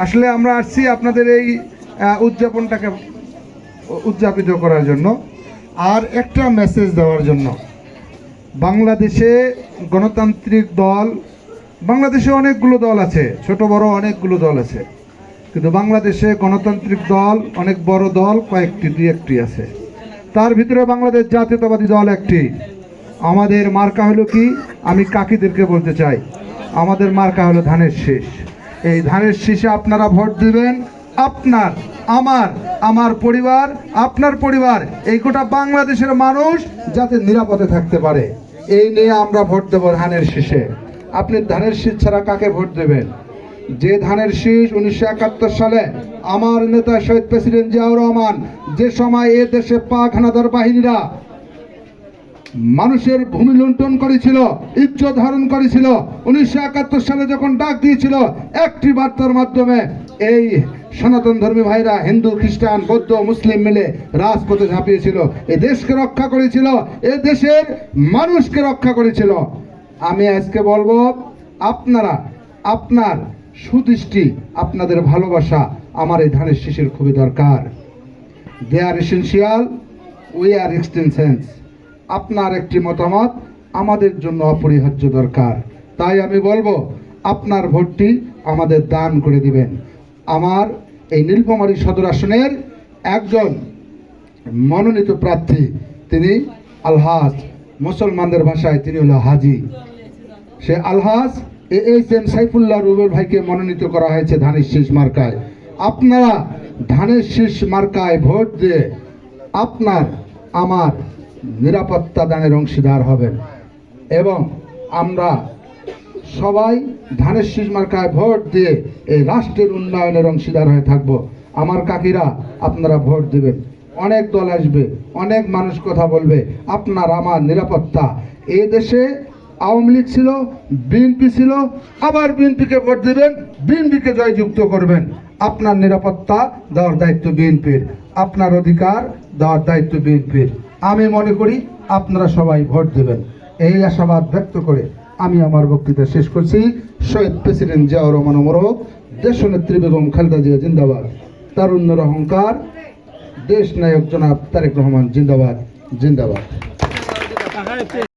আসলে আমরা আসছি আপনাদের এই উদযাপনটাকে উদযাপিত করার জন্য আর একটা মেসেজ দেওয়ার জন্য। বাংলাদেশে গণতান্ত্রিক দল, বাংলাদেশে অনেকগুলো দল আছে, ছোট বড় অনেকগুলো দল আছে, কিন্তু বাংলাদেশে গণতান্ত্রিক দল অনেক বড় দল কয়েকটি, দুই একটি আছে। তার ভিতরে বাংলাদেশ জাতীয়তাবাদী দল একটি। আমাদের মার্কা হলো কি, আমি কাকিদেরকে বলতে চাই, আমাদের মার্কা হলো ধানের শীষ। এই ধানের শীষে আপনারা ভোট দিবেন। আপনার, আমার পরিবার, আপনার পরিবার, এই গোটা বাংলাদেশের মানুষ যাতে নিরাপদে থাকতে পারে, এই নিয়ে আমরা ভোট দেব ধানের শীষে। আপনি ধানের শীষ ছাড়া কাকে ভোট দেবেন? যে ধানের শীষ 1971 সালে আমার নেতা শহীদ প্রেসিডেন্ট জিয়াউর রহমান, যে সময় এ দেশে পাক হানাদার বাহিনীরা মানুষের ভূমি লুণ্ঠন করেছিল, ইজ্জত হরণ করেছিল, 1971 সালে যখন ডাক দিয়েছিল একটি বার্তার মাধ্যমে, এই সনাতন ধর্মী ভাইরা হিন্দু, খ্রিস্টান, বৌদ্ধ, মুসলিম মিলে রাজপথে ঝাঁপিয়েছিল, এ দেশকে রক্ষা করেছিল, এ দেশের মানুষকে রক্ষা করেছিল। আমি আজকে বলবো, আপনারা, আপনার সুদৃষ্টি, আপনাদের ভালোবাসা আমার এই ধানের শীষের খুবই দরকার। দে আর এসেন্সিয়াল, উই আর এক্সটেনশনস। আপনার একটি মতামত আমাদের জন্য অপরিহার্য দরকার। তাই আমি বলবো, আপনার ভোটটি আমাদের দান করে দিবেন। আমার এই নীলফামারী সদর আসনের একজন মনোনীত প্রার্থী, তিনি আলহাজ, মুসলমানদের ভাষায় তিনি হলো হাজি। সে আলহাজ AHM সাইফুল্লাহ রুবেল ভাইকে মনোনীত করা হয়েছে ধানের শীষ মার্কায়। আপনারা ধানের শীষ মার্কায় ভোট দিয়ে আপনার আমার নিরাপত্তা দানের অংশীদার হবেন, এবং আমরা সবাই ধানের শীষ মার্কায় ভোট দিয়ে এই রাষ্ট্রের উন্নয়নের অংশীদার হয়ে থাকব। আমার কাকিরা, আপনারা ভোট দেবেন। অনেক দল আসবে, অনেক মানুষ কথা বলবে, আপনার আমার নিরাপত্তা। এই দেশে আওয়ামী লীগ ছিল, বিএনপি ছিল, আবার বিএনপিকে ভোট দেবেন, বিএনপিকে জয়যুক্ত করবেন। আপনার নিরাপত্তা দেওয়ার দায়িত্ব বিএনপির, আপনার অধিকার দেওয়ার দায়িত্ব বিএনপির। আমি মনে করি আপনারা সবাই ভোট দেবেন। এই আশাবাদ ব্যক্ত করে আমি আমার বক্তৃতা শেষ করছি। শহীদ প্রেসিডেন্ট জিয়াউর রহমান অমরক, দেশনেত্রী বেগম খালেদা জিয়া জিন্দাবাদ, তারুণ্যের অহংকার দেশ নায়ক জনাব তারেক রহমান জিন্দাবাদ, জিন্দাবাদ।